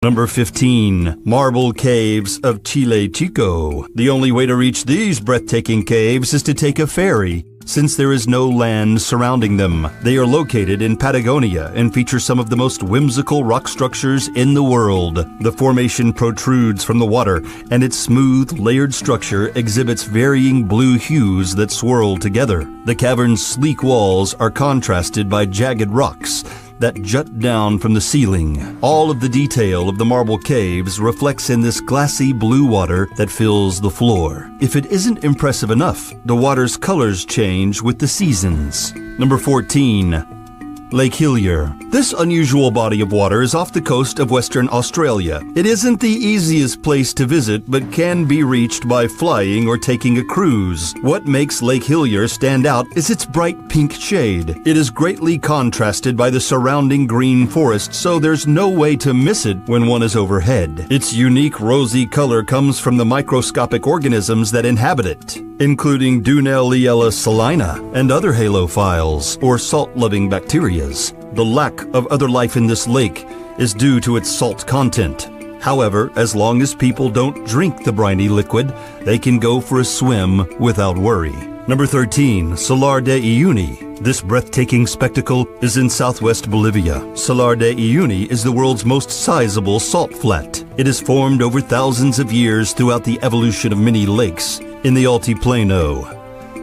Number 15. Marble Caves of Chile Chico. The only way to reach these breathtaking caves is to take a ferry, since there is no land surrounding them. They are located in Patagonia and feature some of the most whimsical rock structures in the world. The formation protrudes from the water, and its smooth, layered structure exhibits varying blue hues that swirl together. The cavern's sleek walls are contrasted by jagged rocks that jut down from the ceiling. All of the detail of the marble caves reflects in this glassy blue water that fills the floor. If it isn't impressive enough, the water's colors change with the seasons. Number 14. Lake Hillier. This unusual body of water is off the coast of Western Australia. It isn't the easiest place to visit, but can be reached by flying or taking a cruise. What makes Lake Hillier stand out is its bright pink shade. It is greatly contrasted by the surrounding green forest, so there's no way to miss it when one is overhead. Its unique rosy color comes from the microscopic organisms that inhabit it, including Dunelliella salina and other halophiles, or salt-loving bacteria. The lack of other life in this lake is due to its salt content. However, as long as people don't drink the briny liquid, they can go for a swim without worry. Number 13. Salar de Uyuni. This breathtaking spectacle is in southwest Bolivia. Salar de Uyuni is the world's most sizable salt flat. It has formed over thousands of years throughout the evolution of many lakes in the Altiplano.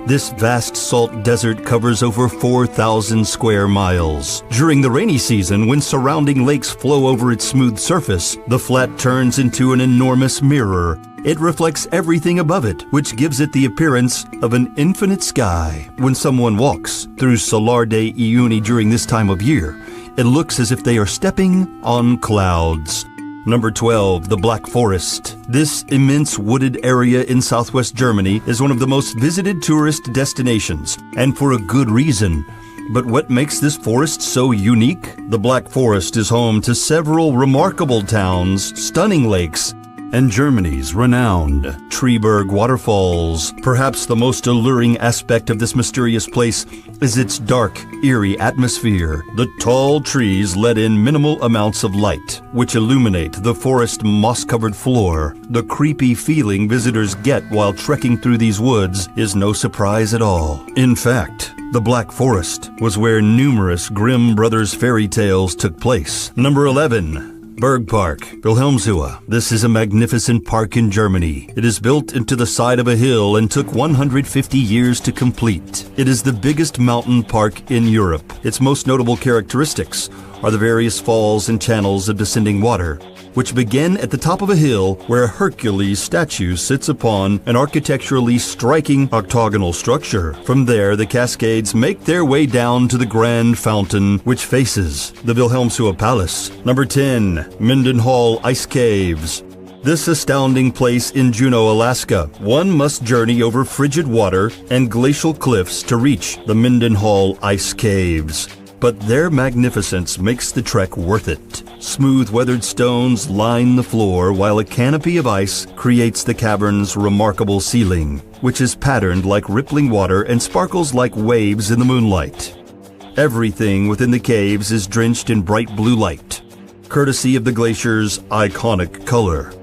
This vast salt desert covers over 4,000 square miles. During the rainy season, when surrounding lakes flow over its smooth surface, the flat turns into an enormous mirror. It reflects everything above it, which gives it the appearance of an infinite sky. When someone walks through Salar de Uyuni during this time of year, it looks as if they are stepping on clouds. Number 12. The Black Forest. This immense wooded area in southwest Germany is one of the most visited tourist destinations, and for a good reason. But what makes this forest so unique? The Black Forest is home to several remarkable towns, stunning lakes, and Germany's renowned Treberg waterfalls. Perhaps the most alluring aspect of this mysterious place is its dark, eerie atmosphere. The tall trees let in minimal amounts of light, which illuminate the forest moss-covered floor. The creepy feeling visitors get while trekking through these woods is no surprise at all. In fact, the Black Forest was where numerous Grimm Brothers fairy tales took place. Number 11. Bergpark, Wilhelmshöhe. This is a magnificent park in Germany. It is built into the side of a hill and took 150 years to complete. It is the biggest mountain park in Europe. Its most notable characteristics are the various falls and channels of descending water, which begin at the top of a hill where a Hercules statue sits upon an architecturally striking octagonal structure. From there, the cascades make their way down to the grand fountain, which faces the Wilhelmshöhe Palace. Number 10. Mendenhall Ice Caves. This astounding place in Juneau, Alaska. One must journey over frigid water and glacial cliffs to reach the Mendenhall Ice Caves. But their magnificence makes the trek worth it. Smooth weathered stones line the floor, while a canopy of ice creates the cavern's remarkable ceiling, which is patterned like rippling water and sparkles like waves in the moonlight. Everything within the caves is drenched in bright blue light, courtesy of the glacier's iconic color.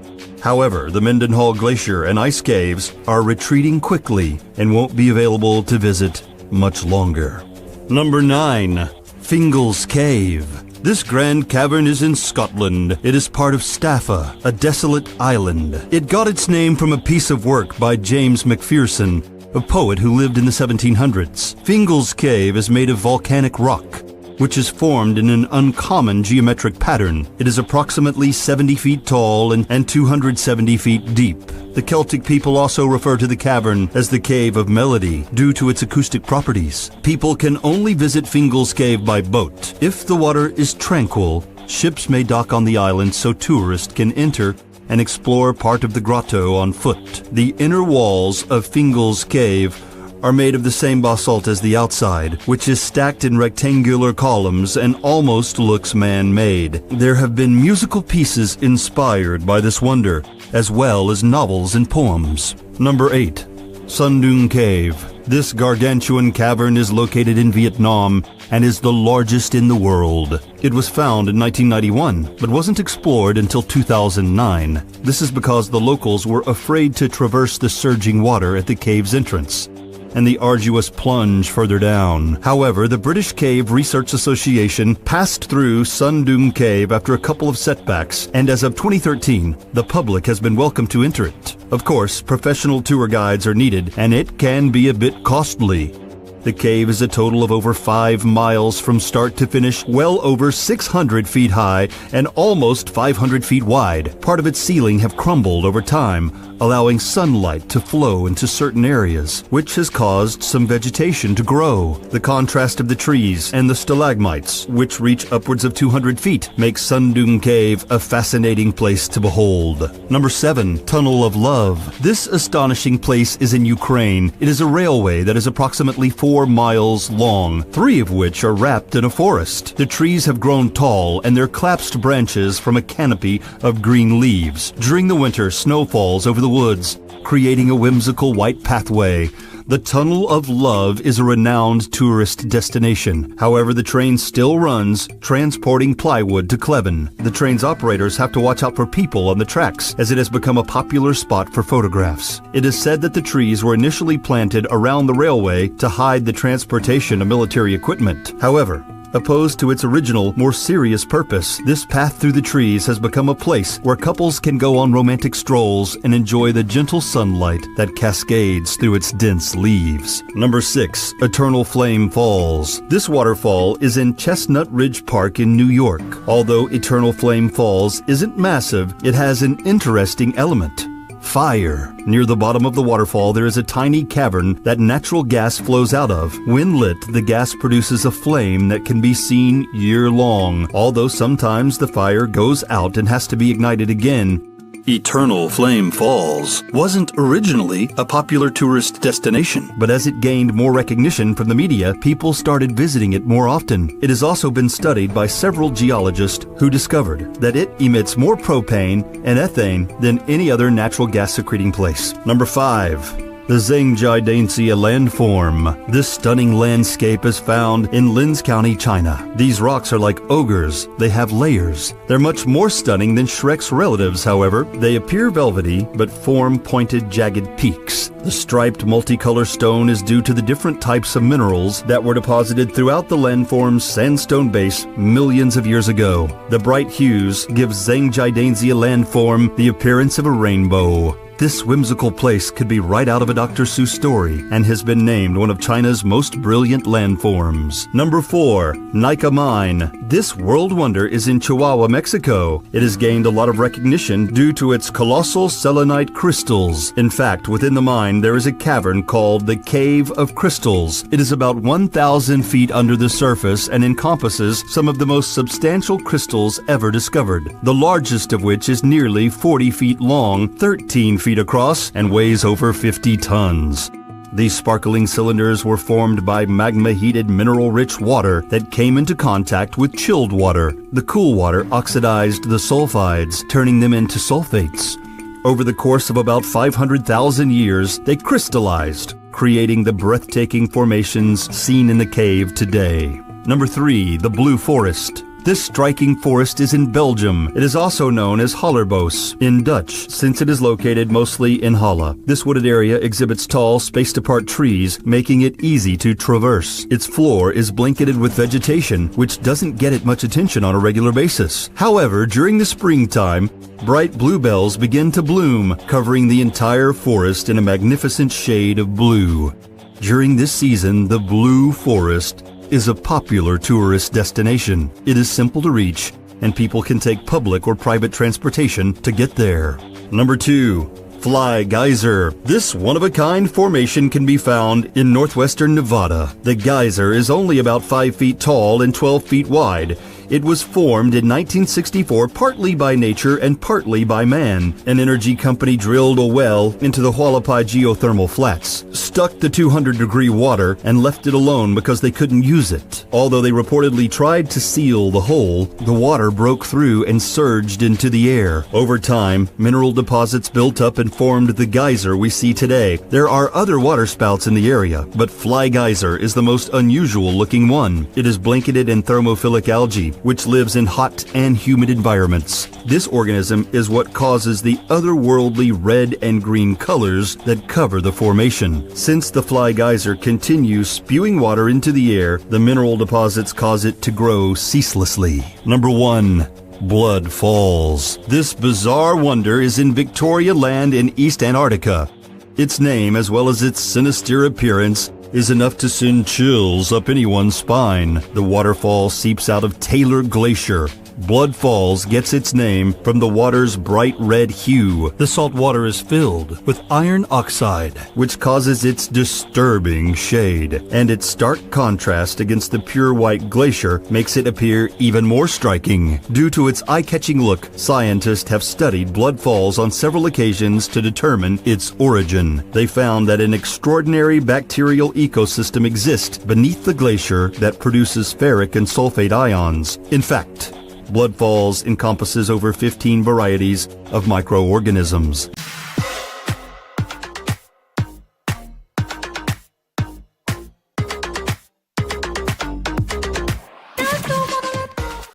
However, the Mendenhall Glacier and ice caves are retreating quickly and won't be available to visit much longer. Number 9. Fingal's Cave. This grand cavern is in Scotland. It is part of Staffa, a desolate island. It got its name from a piece of work by James Macpherson, a poet who lived in the 1700s. Fingal's Cave is made of volcanic rock, which is formed in an uncommon geometric pattern. It is approximately 70 feet tall and 270 feet deep. The Celtic people also refer to the cavern as the Cave of Melody due to its acoustic properties. People can only visit Fingal's Cave by boat. If the water is tranquil, ships may dock on the island so tourists can enter and explore part of the grotto on foot. The inner walls of Fingal's Cave are made of the same basalt as the outside, which is stacked in rectangular columns and almost looks man-made. There have been musical pieces inspired by this wonder, as well as novels and poems. Number 8. Sundung Cave. This gargantuan cavern is located in Vietnam and is the largest in the world. It was found in 1991, but wasn't explored until 2009. This is because the locals were afraid to traverse the surging water at the cave's entrance and the arduous plunge further down. However, the British Cave Research Association passed through Sun Dung Cave after a couple of setbacks, and as of 2013, the public has been welcome to enter it. Of course, professional tour guides are needed, and it can be a bit costly. The cave is a total of over 5 miles from start to finish, well over 600 feet high and almost 500 feet wide. Part of its ceiling have crumbled over time, allowing sunlight to flow into certain areas, which has caused some vegetation to grow. The contrast of the trees and the stalagmites, which reach upwards of 200 feet, make Sun Dung Cave a fascinating place to behold. Number 7. Tunnel of Love. This astonishing place is in Ukraine. It is a railway that is approximately 4 miles long, 3 of which are wrapped in a forest. The trees have grown tall and their collapsed branches form a canopy of green leaves. During the winter, snow falls over the woods, creating a whimsical white pathway. The Tunnel of Love is a renowned tourist destination. However, the train still runs, transporting plywood to Kleven. The train's operators have to watch out for people on the tracks, as it has become a popular spot for photographs. It is said that the trees were initially planted around the railway to hide the transportation of military equipment. However, opposed to its original, more serious purpose, this path through the trees has become a place where couples can go on romantic strolls and enjoy the gentle sunlight that cascades through its dense leaves. Number 6. Eternal Flame Falls. This waterfall is in Chestnut Ridge Park in New York. Although Eternal Flame Falls isn't massive, it has an interesting element: fire. Near the bottom of the waterfall, there is a tiny cavern that natural gas flows out of. When lit, the gas produces a flame that can be seen year-long, although sometimes the fire goes out and has to be ignited again. Eternal Flame Falls wasn't originally a popular tourist destination, but as it gained more recognition from the media, people started visiting it more often. It has also been studied by several geologists who discovered that it emits more propane and ethane than any other natural gas-secreting place. Number 5. The Zhangjiadanxia landform. This stunning landscape is found in Linz County, China. These rocks are like ogres. They have layers. They're much more stunning than Shrek's relatives, however. They appear velvety, but form pointed, jagged peaks. The striped multicolor stone is due to the different types of minerals that were deposited throughout the landform's sandstone base millions of years ago. The bright hues give Zhangjiadanxia landform the appearance of a rainbow. This whimsical place could be right out of a Dr. Seuss story and has been named one of China's most brilliant landforms. Number 4. Nika Mine. This world wonder is in Chihuahua, Mexico. It has gained a lot of recognition due to its colossal selenite crystals. In fact, within the mine there is a cavern called the Cave of Crystals. It is about 1,000 feet under the surface and encompasses some of the most substantial crystals ever discovered, the largest of which is nearly 40 feet long, 13 feet across, and weighs over 50 tons. These sparkling cylinders were formed by magma-heated mineral-rich water that came into contact with chilled water. The cool water oxidized the sulfides, turning them into sulfates. Over the course of about 500,000 years, they crystallized, creating the breathtaking formations seen in the cave today. Number 3. The Blue Forest. This striking forest is in Belgium. It is also known as Hallerbos in Dutch, since it is located mostly in Halle. This wooded area exhibits tall, spaced-apart trees, making it easy to traverse. Its floor is blanketed with vegetation, which doesn't get it much attention on a regular basis. However, during the springtime, bright bluebells begin to bloom, covering the entire forest in a magnificent shade of blue. During this season, the Blue Forest is a popular tourist destination. It is simple to reach, and people can take public or private transportation to get there. Number 2. Fly Geyser. This one-of-a-kind formation can be found in northwestern Nevada. The geyser is only about 5 feet tall and 12 feet wide. It was formed in 1964 partly by nature and partly by man. An energy company drilled a well into the Hualapai geothermal flats, stuck the 200-degree water, and left it alone because they couldn't use it. Although they reportedly tried to seal the hole, the water broke through and surged into the air. Over time, mineral deposits built up and formed the geyser we see today. There are other water spouts in the area, but Fly Geyser is the most unusual looking one. It is blanketed in thermophilic algae, which lives in hot and humid environments. This organism is what causes the otherworldly red and green colors that cover the formation. Since the Fly Geyser continues spewing water into the air, the mineral deposits cause it to grow ceaselessly. Number 1. Blood Falls. This bizarre wonder is in Victoria Land in East Antarctica. Its name, as well as its sinister appearance, is enough to send chills up anyone's spine. The waterfall seeps out of Taylor Glacier. Blood Falls gets its name from the water's bright red hue. The salt water is filled with iron oxide, which causes its disturbing shade, and its stark contrast against the pure white glacier makes it appear even more striking. Due to its eye-catching look, scientists have studied Blood Falls on several occasions to determine its origin. They found that an extraordinary bacterial ecosystem exists beneath the glacier that produces ferric and sulfate ions. In fact, Blood Falls encompasses over 15 varieties of microorganisms.